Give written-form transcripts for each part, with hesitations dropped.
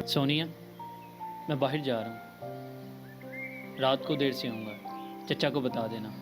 सोनिया, मैं बाहर जा रहा हूँ, रात को देर से आऊँगा, चचा को बता देना।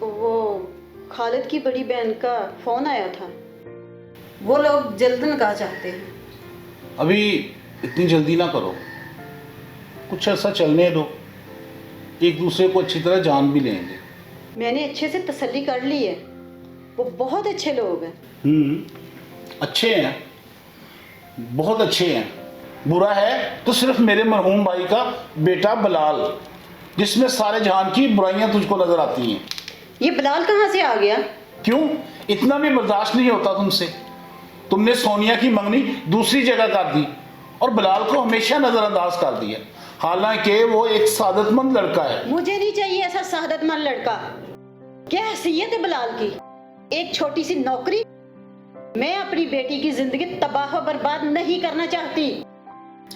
वो खालिद की बड़ी बहन का फोन आया था। वो लोग जल्द निकाह चाहते हैं। अभी इतनी जल्दी ना करो, कुछ ऐसा चलने दो, एक दूसरे को अच्छी तरह जान भी लेंगे। मैंने अच्छे से तसल्ली कर ली है, वो बहुत अच्छे लोग हैं। अच्छे हैं, बहुत अच्छे हैं। बुरा है तो सिर्फ मेरे मरहूम भाई का बेटा बिलाल, जिसमें सारे जहान की बुराइयां तुझको नजर आती हैं। ये बिलाल कहाँ से आ गया? क्यों, इतना भी बर्दाश्त नहीं होता तुमसे? तुमने सोनिया की मंगनी दूसरी जगह कर दी और बिलाल को हमेशा नजरअंदाज कर दिया, हालांकि वो एक सादतमंद लड़का है। मुझे नहीं चाहिए ऐसा सादतमंद लड़का। क्या हैसियत है बिलाल की? एक छोटी सी नौकरी। मैं अपनी बेटी की जिंदगी तबाह और बर्बाद नहीं करना चाहती।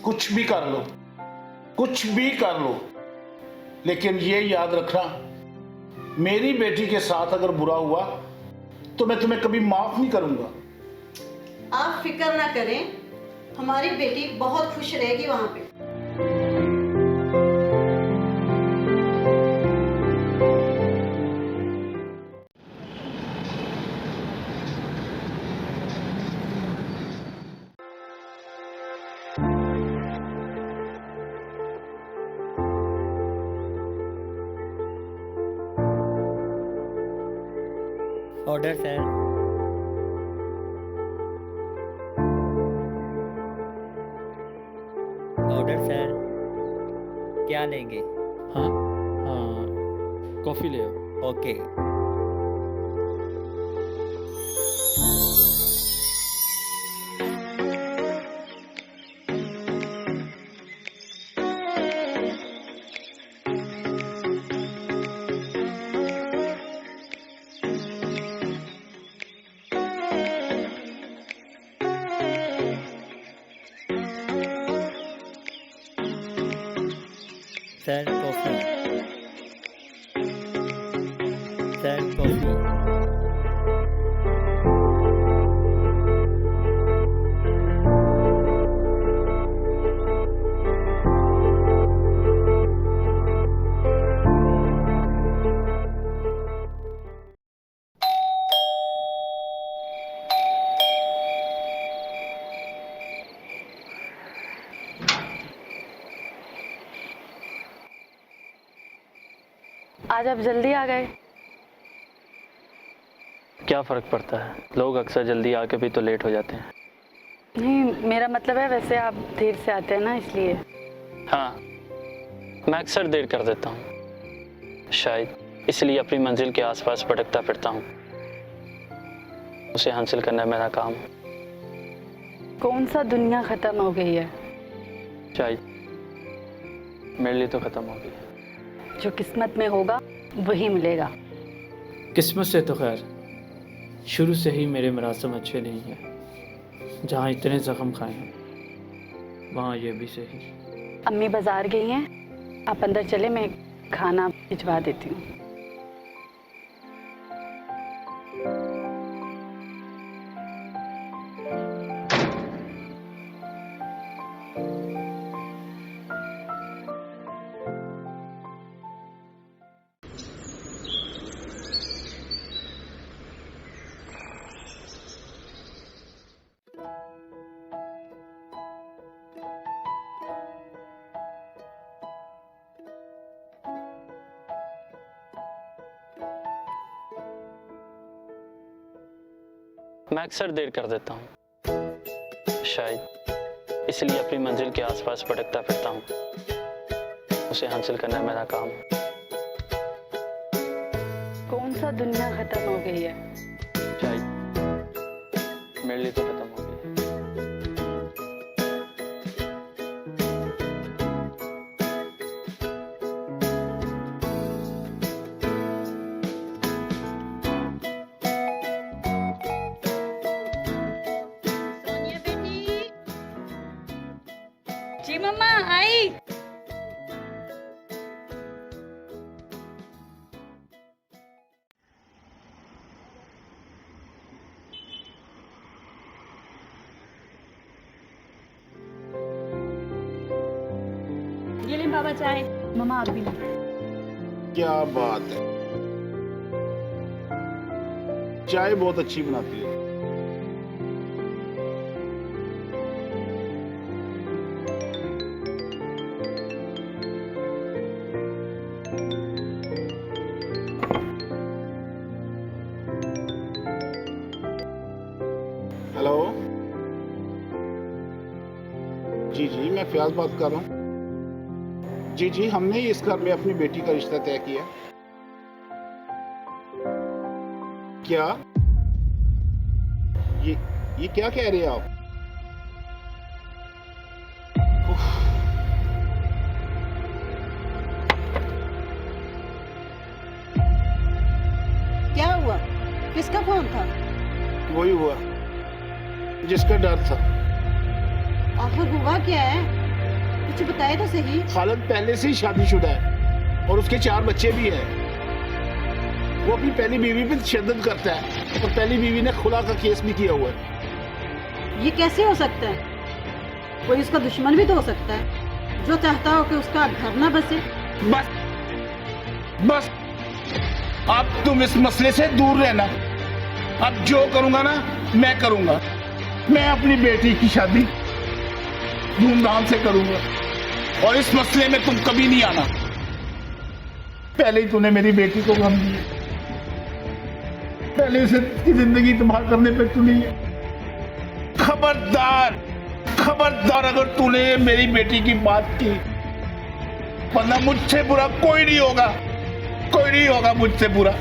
कुछ भी कर लो, कुछ भी कर लो, लेकिन ये याद रखना, मेरी बेटी के साथ अगर बुरा हुआ तो मैं तुम्हें कभी माफ नहीं करूंगा। आप फिक्र ना करें, हमारी बेटी बहुत खुश रहेगी वहां पे। Order sir. ऑर्डर सर, क्या लेंगे? हाँ हाँ, कॉफ़ी ले आओ। Okay. Sir coffee. Sir coffee. आज आप जल्दी आ गए। क्या फ़र्क पड़ता है, लोग अक्सर जल्दी आके भी तो लेट हो जाते हैं। नहीं, मेरा मतलब है वैसे आप देर से आते हैं ना, इसलिए। हाँ, मैं अक्सर देर कर देता हूँ, शायद इसलिए अपनी मंजिल के आसपास भटकता फिरता हूँ। उसे हासिल करना मेरा काम है। कौन सा दुनिया ख़त्म हो गई है? शायद मेरे लिए तो ख़त्म हो गई है। जो किस्मत में होगा वही मिलेगा। किस्मत से तो खैर शुरू से ही मेरे मरासम अच्छे नहीं हैं। जहाँ इतने ज़ख्म खाए हैं वहाँ ये भी सही। अम्मी बाज़ार गई हैं, आप अंदर चले, मैं खाना भिजवा देती हूँ। मैं अक्सर देर कर देता हूँ, शायद इसलिए अपनी मंजिल के आसपास भटकता फिरता हूँ। उसे हासिल करना मेरा काम है। कौन सा दुनिया ख़त्म हो गई है? शायद मेरे लिए तो ख़त्म हो गई है। मम्मा आई। ये ले बाबा चाय। मम्मा आप भी लो। क्या बात है, चाय बहुत अच्छी बनाती है। हेलो, जी जी, मैं फयाज बात कर रहा हूँ। जी जी, हमने इस घर में अपनी बेटी का रिश्ता तय किया। क्या ये क्या कह रहे हैं आप? उफ, क्या हुआ? किसका फोन था? वही हुआ जिसका डर था। आखिर हुआ क्या है? कुछ बताए तो सही। खालिद पहले से ही शादीशुदा है और उसके 4 बच्चे भी हैं। वो अपनी पहली बीवी पे तशद्दुद करता है और पहली बीवी ने खुला का केस भी किया हुआ है। ये कैसे हो सकता है? कोई उसका दुश्मन भी तो हो सकता है जो चाहता हो कि उसका घर ना बसे। बस बस, अब तुम इस मसले से दूर रहना। अब जो करूंगा ना मैं करूंगा। मैं अपनी बेटी की शादी धूमधाम से करूंगा और इस मसले में तुम कभी नहीं आना। पहले ही तूने मेरी बेटी को गम दिया, पहले उसे की जिंदगी तबाह करने पे तुली है। खबरदार खबरदार, अगर तूने मेरी बेटी की बात की, वरना मुझसे बुरा कोई नहीं होगा, कोई नहीं होगा मुझसे बुरा।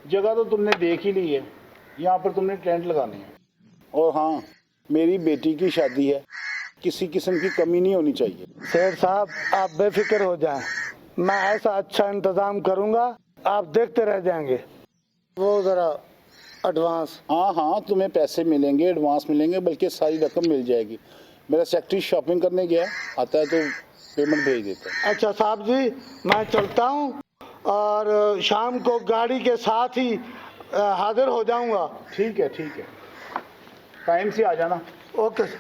जगह तो तुमने देख ही ली है, यहाँ पर तुमने टेंट लगाने हैं। और हाँ, मेरी बेटी की शादी है, किसी किस्म की कमी नहीं होनी चाहिए। शेर साहब, आप बेफिक्र हो जाएं, मैं ऐसा अच्छा इंतजाम करूंगा, आप देखते रह जाएंगे। वो जरा एडवांस। हाँ हाँ, तुम्हें पैसे मिलेंगे, एडवांस मिलेंगे, बल्कि सारी रकम मिल जाएगी। मेरा सेक्रेटरी शॉपिंग करने गया, आता है तो पेमेंट भेज देता है। अच्छा साहब जी, मैं चलता हूँ और शाम को गाड़ी के साथ ही हाजिर हो जाऊंगा। ठीक है ठीक है, टाइम से आ जाना। Okay sir.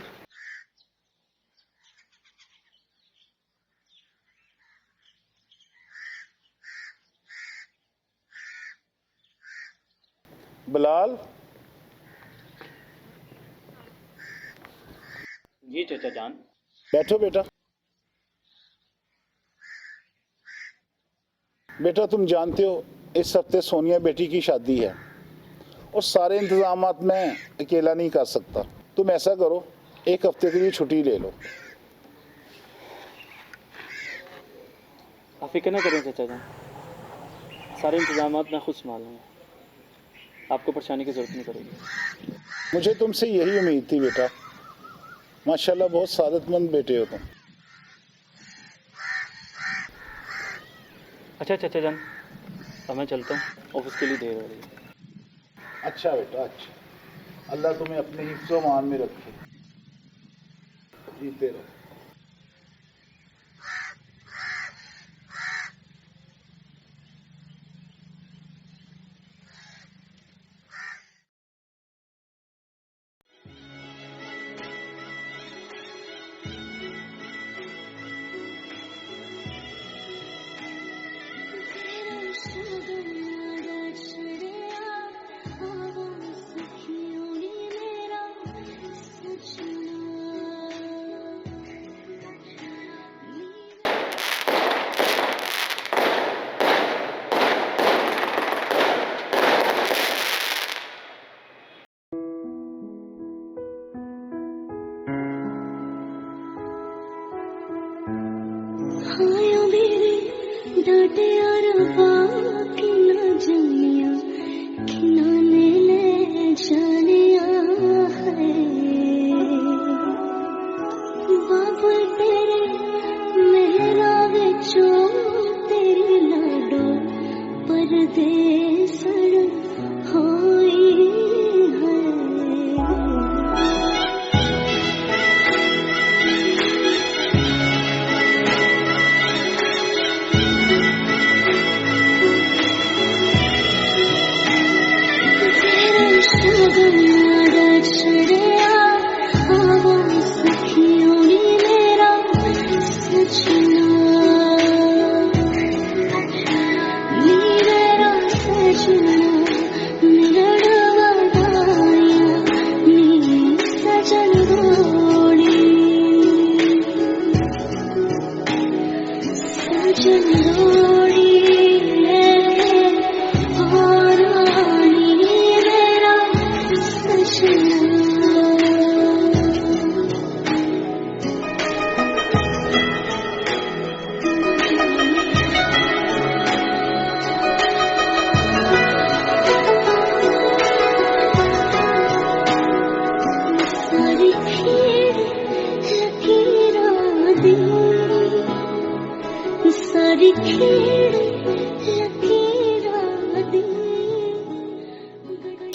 बिलाल। जी चाचा जान। बैठो बेटा। बेटा, तुम जानते हो इस हफ्ते सोनिया बेटी की शादी है और सारे इंतजामात मैं अकेला नहीं कर सकता। तुम ऐसा करो, 1 हफ्ते के लिए छुट्टी ले लो। आप फिक्र ना करें चाचा जान, सारे इंतजामात मैं खुद संभाल लूँगा, आपको परेशानी की जरूरत नहीं पड़ेगी। मुझे तुमसे यही उम्मीद थी बेटा। माशाल्लाह, बहुत सादतमंद बेटे हो तुम। अच्छा चाचा जान, अब मैं चलता हूँ, ऑफिस के लिए देर हो रही है। अच्छा बेटा, अच्छा। अल्लाह तुम्हें अपने हिफ्ज़ो मान में रखे, जीते रहो।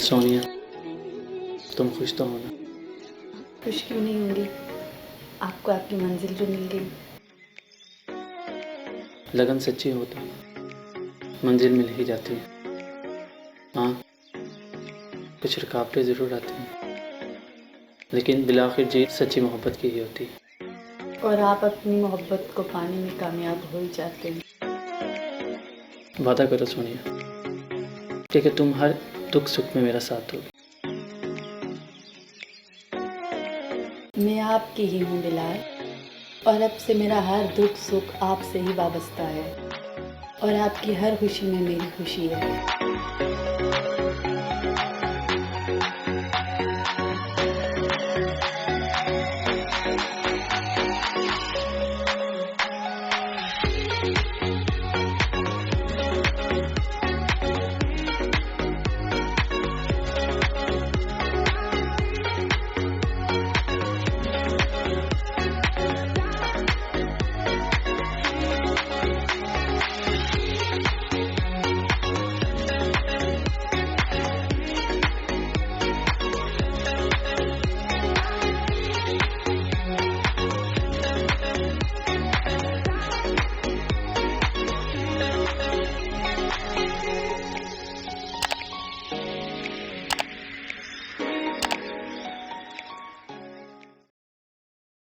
सोनिया, तुम खुश तो हो ना? खुश क्यों नहीं होंगी? आपको आपकी मंजिल जो मिल गई। लगन सच्ची हो तो मंजिल मिल ही जाती है। हाँ, कुछ रुकावटें ज़रूर आती हैं, लेकिन बिलाखिर जीत सच्ची मोहब्बत की ही होती है। और आप अपनी मोहब्बत को पाने में कामयाब हो ही जाते हैं। वादा करो सोनिया कि तुम हर दुख सुख में मेरा साथ दोगे। मैं आपकी ही हूँ बिलाल, और अब से मेरा हर दुख सुख आपसे ही वाबस्ता है, और आपकी हर खुशी में मेरी खुशी है।